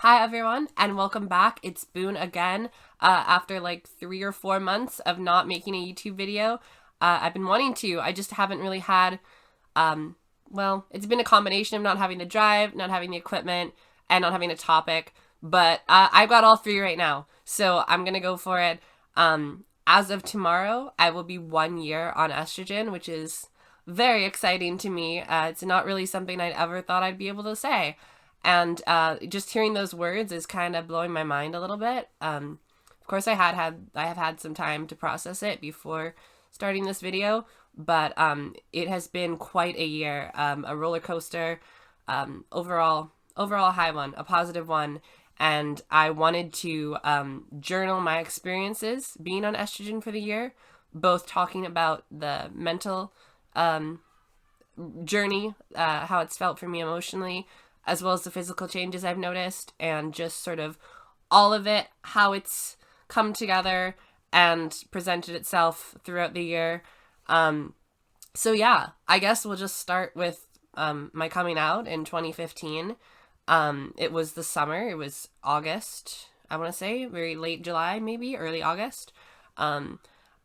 Hi everyone, and welcome back. It's Boone again. After like 3 or 4 months of not making a YouTube video, I've been wanting to. I just haven't really had. It's been a combination of not having the drive, not having the equipment, and not having a topic. But I've got all three right now, so I'm gonna go for it. As of tomorrow, I will be 1 year on estrogen, which is very exciting to me. It's not really something I'd ever thought I'd be able to say. And just hearing those words is kind of blowing my mind a little bit. Of course, I have had some time to process it before starting this video, but it has been quite a year, a roller coaster, overall high one, a positive one, and I wanted to journal my experiences being on estrogen for the year, both talking about the mental journey, how it's felt for me emotionally, as well as the physical changes I've noticed, and just sort of all of it, how it's come together and presented itself throughout the year. So yeah, I guess we'll just start with my coming out in 2015. It was the summer. It was August, I want to say, very late July, maybe early August.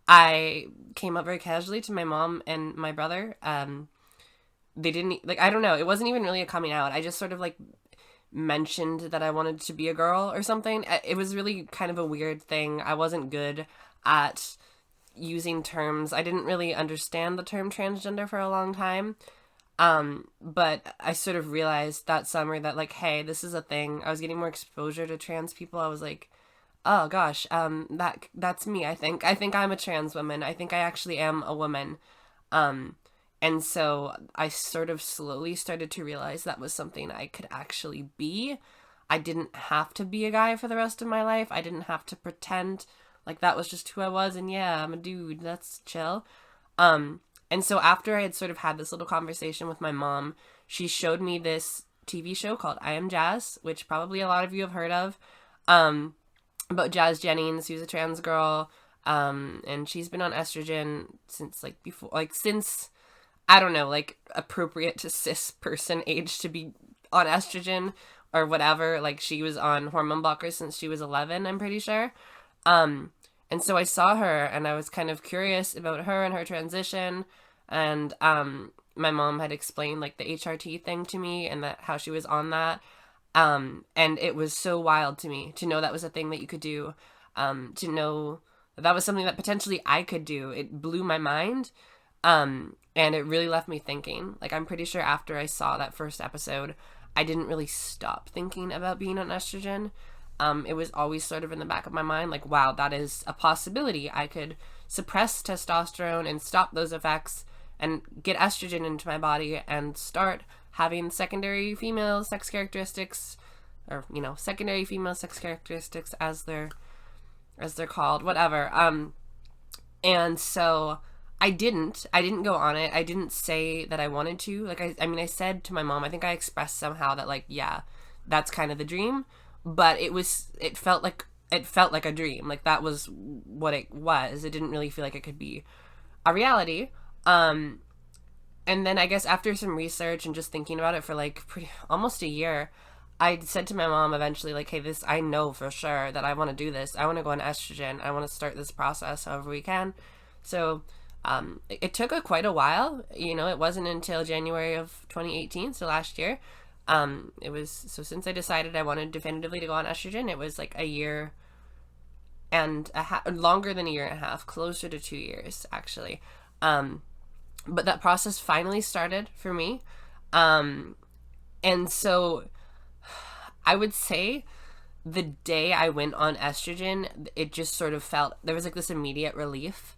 I came up very casually to my mom and my brother. They didn't, like, I don't know, it wasn't even really a coming out. I just sort of like mentioned that I wanted to be a girl or something. It was really kind of a weird thing. I wasn't good at using terms. I didn't really understand the term transgender for a long time. But I sort of realized that summer that, like, hey, this is a thing. I was getting more exposure to trans people. I was like, oh gosh, that's me. I think I'm a trans woman. I think I actually am a woman. And so I sort of slowly started to realize that was something I could actually be. I didn't have to be a guy for the rest of my life. I didn't have to pretend like that was just who I was. And yeah, I'm a dude. That's chill. And so after I had sort of had this little conversation with my mom, she showed me this TV show called I Am Jazz, which probably a lot of you have heard of, about Jazz Jennings, who's a trans girl. And she's been on estrogen since like before, like since, I don't know, like appropriate to cis person age to be on estrogen or whatever. Like she was on hormone blockers since she was 11, I'm pretty sure. And so I saw her and I was kind of curious about her and her transition. And my mom had explained like the HRT thing to me and that how she was on that. And it was so wild to me to know that was a thing that you could do, to know that was something that potentially I could do. It blew my mind. And it really left me thinking. Like, I'm pretty sure after I saw that first episode, I didn't really stop thinking about being on estrogen. It was always sort of in the back of my mind, like, wow, that is a possibility. I could suppress testosterone and stop those effects and get estrogen into my body and start having secondary female sex characteristics, or, secondary female sex characteristics as they're called, whatever. And so I didn't go on it. I didn't say that I wanted to. Like, I said to my mom, I think I expressed somehow that, like, yeah, that's kind of the dream. But it felt like a dream. Like, that was what it was. It didn't really feel like it could be a reality. And then I guess after some research and just thinking about it for like almost a year, I said to my mom eventually, like, hey, I know for sure that I want to do this. I want to go on estrogen. I want to start this process however we can. So it took quite a while. It wasn't until January of 2018, so last year. Since I decided I wanted definitively to go on estrogen, it was like a year and a half, longer than a year and a half, closer to 2 years, actually. But that process finally started for me. And so I would say the day I went on estrogen, it just sort of felt, there was like this immediate relief.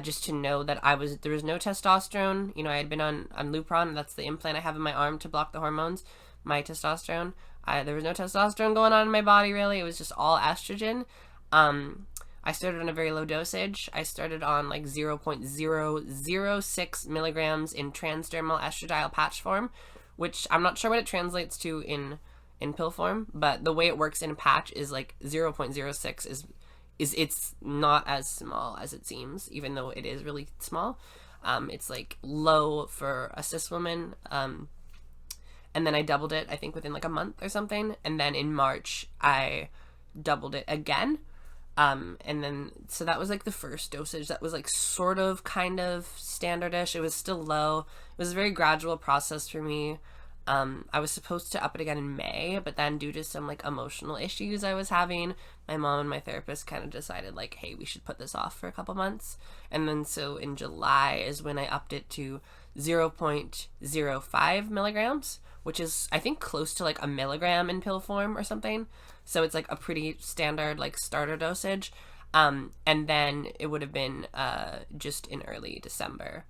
Just to know that there was no testosterone. I had been on Lupron. That's the implant I have in my arm to block the hormones, my testosterone. There was no testosterone going on in my body, really. It was just all estrogen. I started on a very low dosage. I started on like 0.006 milligrams in transdermal estradiol patch form, which I'm not sure what it translates to in pill form, but the way it works in patch is like 0.06 is it's not as small as it seems, even though it is really small. It's like low for a cis woman. and then I doubled it, I think, within like a month or something. And then in March, I doubled it again. And then, so that was like the first dosage that was like sort of kind of standardish. It was still low. It was a very gradual process for me. I was supposed to up it again in May, but then due to some like emotional issues I was having, my mom and my therapist kind of decided like, hey, we should put this off for a couple months. And then so in July is when I upped it to 0.05 milligrams, which is, I think, close to like a milligram in pill form or something. So it's like a pretty standard like starter dosage. And then it would have been just in early December.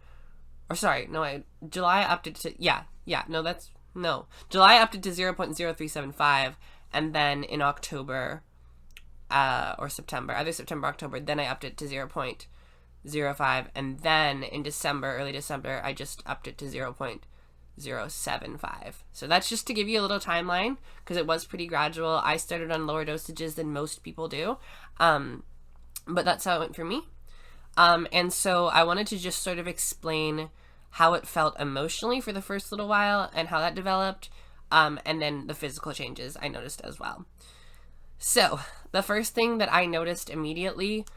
Or sorry, no, July I upped it to, July I upped it to 0.0375, and then in October, or September, either September or October, then I upped it to 0.05, and then in December, early December, I just upped it to 0.075. So that's just to give you a little timeline, because it was pretty gradual. I started on lower dosages than most people do, but that's how it went for me. And so I wanted to just sort of explain how it felt emotionally for the first little while and how that developed, and then the physical changes I noticed as well. So the first thing that I noticed immediately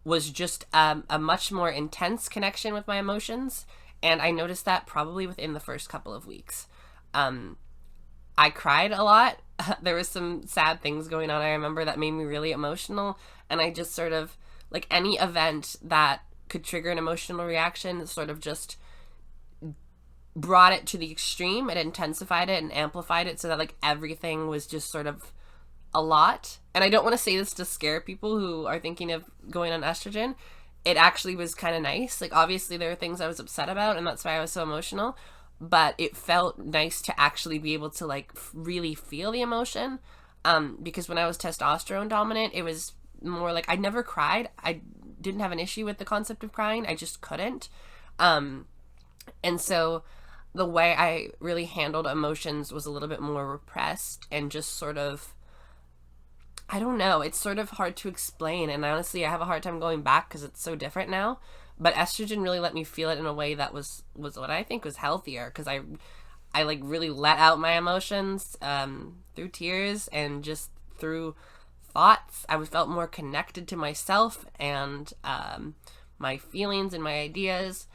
was just a much more intense connection with my emotions, and I noticed that probably within the first couple of weeks. I cried a lot. There was some sad things going on, I remember, that made me really emotional, and I just sort of, like any event that could trigger an emotional reaction, sort of just brought it to the extreme. It intensified it and amplified it so that like everything was just sort of a lot. And I don't want to say this to scare people who are thinking of going on estrogen. It actually was kind of nice. Like, obviously there were things I was upset about, and that's why I was so emotional, but it felt nice to actually be able to like really feel the emotion. Because when I was testosterone dominant, it was more like I never cried. I didn't have an issue with the concept of crying. I just couldn't. And so the way I really handled emotions was a little bit more repressed and just sort of, I don't know, it's sort of hard to explain. And honestly, I have a hard time going back because it's so different now. But estrogen really let me feel it in a way that was what I think was healthier, because I like really let out my emotions through tears and just through thoughts. I felt more connected to myself and my feelings and my ideas.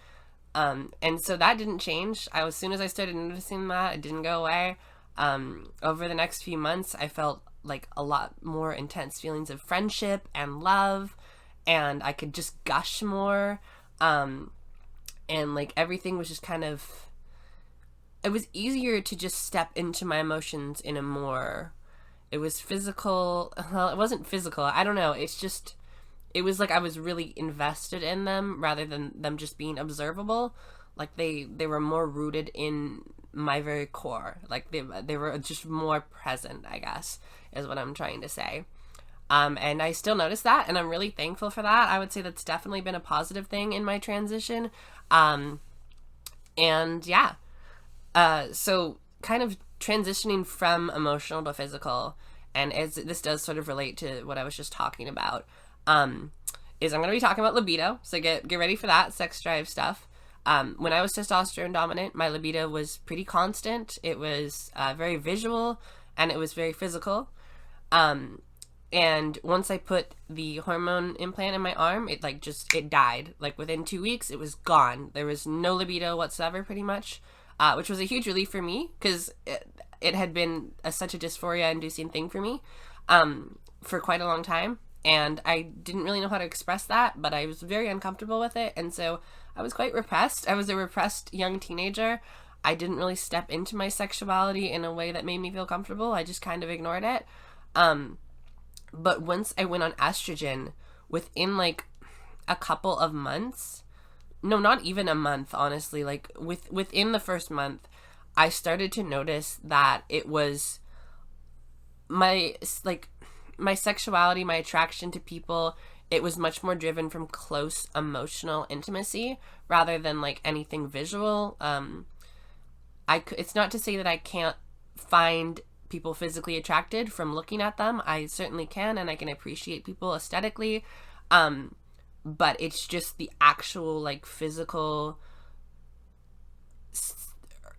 And so that didn't change. As soon as I started noticing that, it didn't go away. Over the next few months, I felt like a lot more intense feelings of friendship and love, and I could just gush more. And like everything was just kind of, it was easier to just step into my emotions in a more, it was physical. Well, it wasn't physical. I don't know. It's just, it was like I was really invested in them rather than them just being observable. Like they were more rooted in my very core. Like they were just more present, I guess, is what I'm trying to say. And I still notice that, and I'm really thankful for that. I would say that's definitely been a positive thing in my transition. And yeah. So kind of transitioning from emotional to physical, and as this does sort of relate to what I was just talking about, is I'm going to be talking about libido. So get ready for that sex drive stuff. When I was testosterone dominant, my libido was pretty constant. It was very visual, and it was very physical. And once I put the hormone implant in my arm, it died. Like within 2 weeks, it was gone. There was no libido whatsoever, pretty much, which was a huge relief for me, because it had been such a dysphoria-inducing thing for me for quite a long time. And I didn't really know how to express that, but I was very uncomfortable with it. And so I was quite repressed. I was a repressed young teenager. I didn't really step into my sexuality in a way that made me feel comfortable. I just kind of ignored it. But once I went on estrogen, within like a couple of months, no, not even a month, honestly, like within the first month, I started to notice that it was my sexuality, my attraction to people, it was much more driven from close emotional intimacy rather than like anything visual. It's not to say that I can't find people physically attracted from looking at them. I certainly can, and I can appreciate people aesthetically. But it's just the actual like physical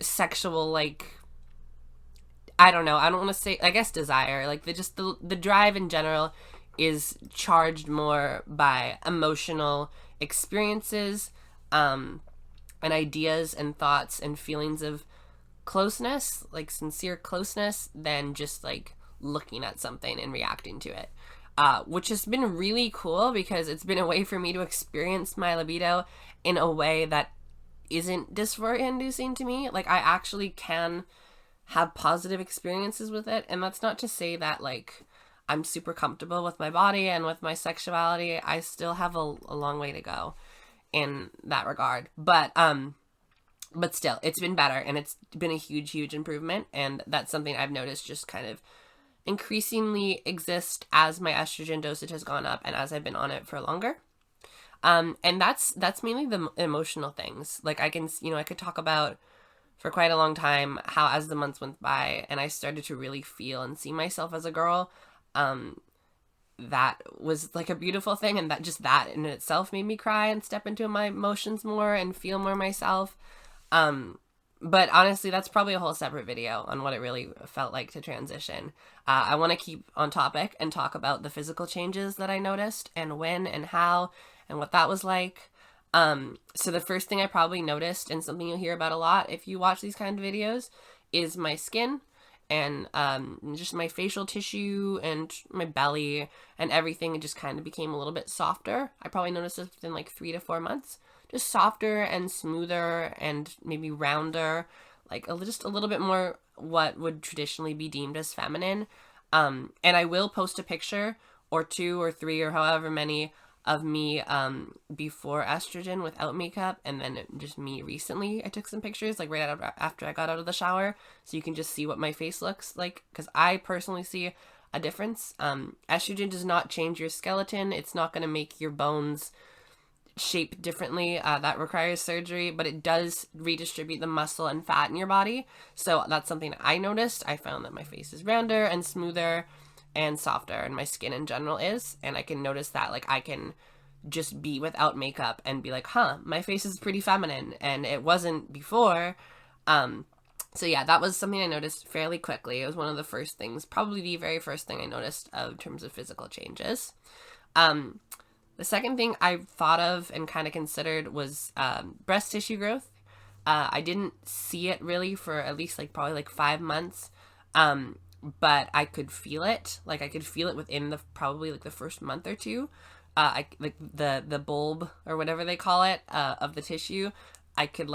sexual like I don't know. I don't want to say, I guess, desire. Like, the drive in general is charged more by emotional experiences, and ideas and thoughts and feelings of closeness, like sincere closeness, than just like looking at something and reacting to it. Which has been really cool because it's been a way for me to experience my libido in a way that isn't dysphoria inducing to me. Like, I actually can have positive experiences with it. And that's not to say that, like, I'm super comfortable with my body and with my sexuality. I still have a long way to go in that regard. But still, it's been better, and it's been a huge, huge improvement. And that's something I've noticed just kind of increasingly exist as my estrogen dosage has gone up and as I've been on it for longer. And that's mainly the emotional things. Like, I could talk about for quite a long time how, as the months went by and I started to really feel and see myself as a girl, that was like a beautiful thing, and that in itself made me cry and step into my emotions more and feel more myself. But honestly, that's probably a whole separate video on what it really felt like to transition. I want to keep on topic and talk about the physical changes that I noticed, and when and how and what that was like. So the first thing I probably noticed, and something you'll hear about a lot if you watch these kind of videos, is my skin and just my facial tissue and my belly and everything. It just kind of became a little bit softer. I probably noticed this within like 3 to 4 months. Just softer and smoother and maybe rounder, like just a little bit more what would traditionally be deemed as feminine. And I will post a picture or 2 or 3 or however many of me before estrogen without makeup, and then just me recently. I took some pictures like after I got out of the shower, so you can just see what my face looks like, because I personally see a difference. Estrogen does not change your skeleton. It's not going to make your bones shape differently. That requires surgery, but it does redistribute the muscle and fat in your body. So that's something I noticed. I found that my face is rounder and smoother and softer, and my skin in general is, and I can notice that, like, I can just be without makeup and be like, my face is pretty feminine, and it wasn't before. So yeah, that was something I noticed fairly quickly. It was one of the first things, probably the very first thing I noticed in terms of physical changes. The second thing I thought of and kind of considered was breast tissue growth. I didn't see it really for at least probably 5 months, but I could feel it. Like, I could feel it within probably the first month or two. The bulb or whatever they call it of the tissue, I could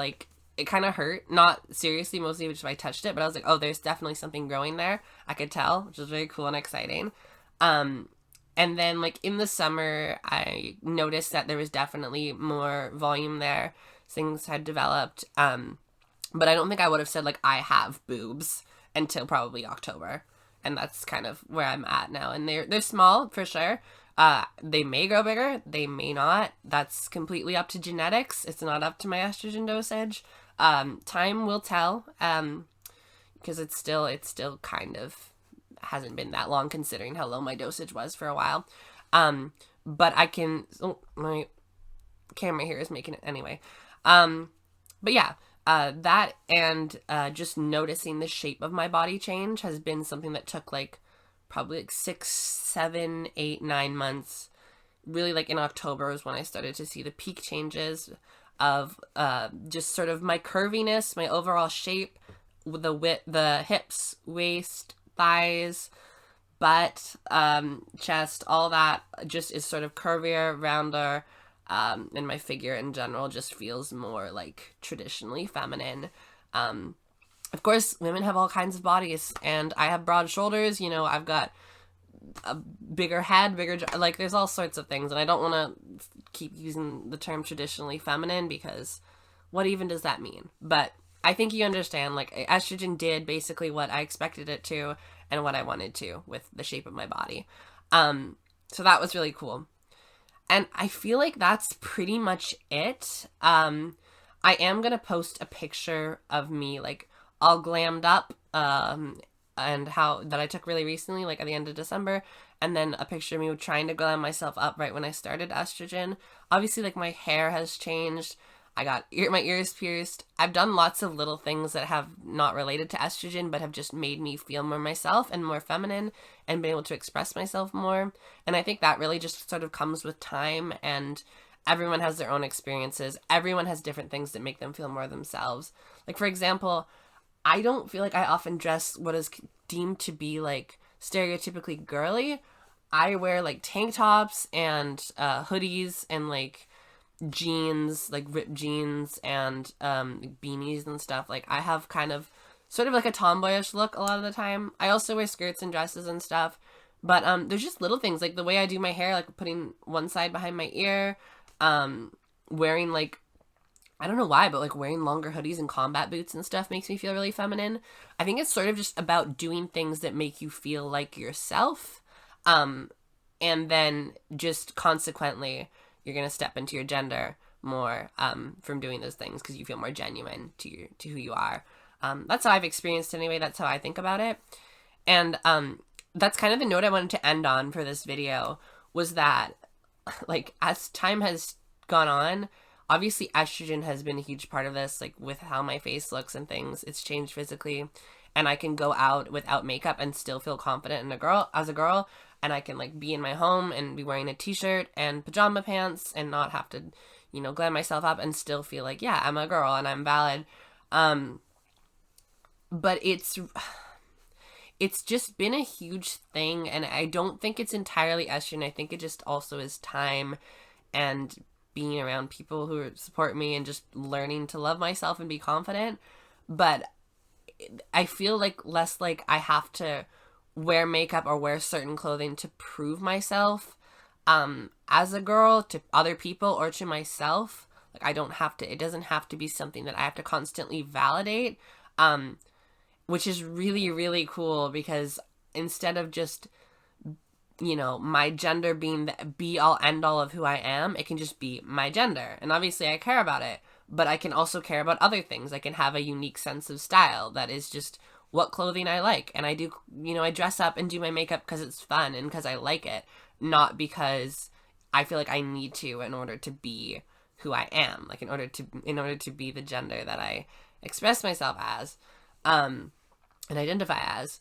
it kind of hurt. Not seriously, mostly just if I touched it, but I was like, oh, there's definitely something growing there. I could tell, which was very cool and exciting. And then, in the summer, I noticed that there was definitely more volume there. Things had developed. But I don't think I would have said, I have boobs until probably October. And that's kind of where I'm at now. And they're small, for sure. They may grow bigger. They may not. That's completely up to genetics. It's not up to my estrogen dosage. Time will tell. Because it's still kind of hasn't been that long considering how low my dosage was for a while. But I can, my camera here is making it anyway. But yeah, that and just noticing the shape of my body change has been something that took probably 6, 7, 8, 9 months. Really, in October was when I started to see the peak changes of just sort of my curviness, my overall shape, the width, the hips, waist, thighs, butt, chest, all that just is sort of curvier, rounder, and my figure in general just feels more traditionally feminine. Of course, women have all kinds of bodies, and I have broad shoulders, I've got a bigger head, there's all sorts of things, and I don't want to keep using the term traditionally feminine, because what even does that mean? But I think you understand, estrogen did basically what I expected it to and what I wanted to with the shape of my body. So that was really cool. And I feel like that's pretty much it. I am going to post a picture of me, all glammed up, and how that I took really recently, at the end of December, and then a picture of me trying to glam myself up right when I started estrogen. Obviously, my hair has changed. I got my ears pierced. I've done lots of little things that have not related to estrogen, but have just made me feel more myself and more feminine and been able to express myself more. And I think that really just sort of comes with time, and everyone has their own experiences. Everyone has different things that make them feel more themselves. Like, for example, I don't feel like I often dress what is deemed to be like stereotypically girly. I wear like tank tops and hoodies and like jeans, like ripped jeans and beanies and stuff. Like, I have kind of sort of like a tomboyish look a lot of the time. I also wear skirts and dresses and stuff. But there's just little things, like the way I do my hair, like putting one side behind my ear, wearing like, I don't know why, but like wearing longer hoodies and combat boots and stuff makes me feel really feminine. I think it's sort of just about doing things that make you feel like yourself. And then just consequently, you're going to step into your gender more from doing those things because you feel more genuine to who you are. That's how I've experienced it anyway. That's how I think about it. And that's kind of the note I wanted to end on for this video, was that, like, as time has gone on, obviously estrogen has been a huge part of this, like with how my face looks and things. It's changed physically, and I can go out without makeup and still feel confident as a girl, and I can like be in my home and be wearing a t-shirt and pajama pants and not have to, you know, glam myself up and still feel like, yeah, I'm a girl and I'm valid. But it's just been a huge thing, and I don't think it's entirely estrogen. I think it just also is time and being around people who support me and just learning to love myself and be confident. But I feel like less like I have to wear makeup or wear certain clothing to prove myself as a girl to other people or to myself. Like, I don't have to, it doesn't have to be something that I have to constantly validate, which is really, really cool, because instead of just, you know, my gender being the be all end all of who I am, it can just be my gender. And obviously I care about it, but I can also care about other things. I can have a unique sense of style that is just what clothing I like. And I do, you know, I dress up and do my makeup because it's fun and because I like it, not because I feel like I need to in order to be who I am, like in order to be the gender that I express myself as, and identify as.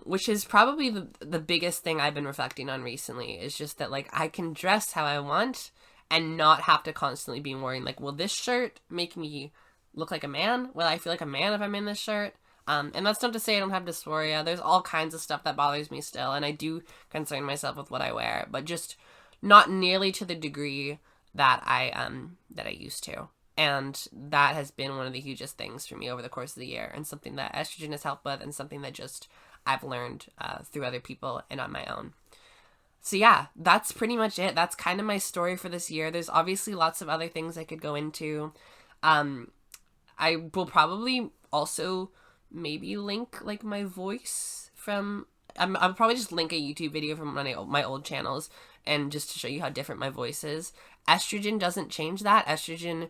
Which is probably the biggest thing I've been reflecting on recently, is just that, like, I can dress how I want and not have to constantly be worrying, like, will this shirt make me look like a man? Will I feel like a man if I'm in this shirt? And that's not to say I don't have dysphoria. There's all kinds of stuff that bothers me still, and I do concern myself with what I wear, but just not nearly to the degree that I used to. And that has been one of the hugest things for me over the course of the year, and something that estrogen has helped with, and something that just I've learned through other people and on my own. So yeah, that's pretty much it. That's kind of my story for this year. There's obviously lots of other things I could go into. I will probably also maybe link like my voice from, I'll probably just link a YouTube video from my old channels, and just to show you how different my voice is. Estrogen doesn't change that. Estrogen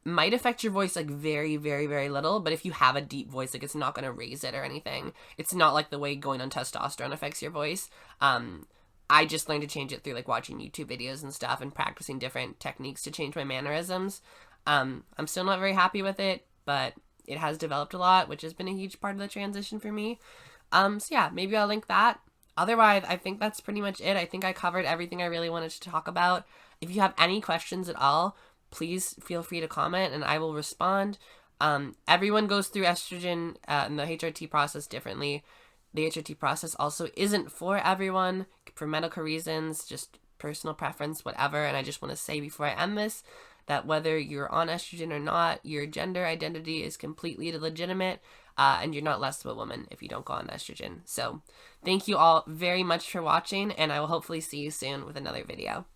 might affect your voice like very, very, very little, but if you have a deep voice, like, it's not going to raise it or anything. It's not like the way going on testosterone affects your voice. I just learned to change it through like watching YouTube videos and stuff and practicing different techniques to change my mannerisms. I'm still not very happy with it, but it has developed a lot, which has been a huge part of the transition for me. So yeah, maybe I'll link that. Otherwise, I think that's pretty much it. I think I covered everything I really wanted to talk about. If you have any questions at all, please feel free to comment and I will respond. Everyone goes through estrogen and the HRT process differently. The HRT process also isn't for everyone, for medical reasons, just personal preference, whatever. And I just want to say before I end this, that whether you're on estrogen or not, your gender identity is completely legitimate, and you're not less of a woman if you don't go on estrogen. So thank you all very much for watching, and I will hopefully see you soon with another video.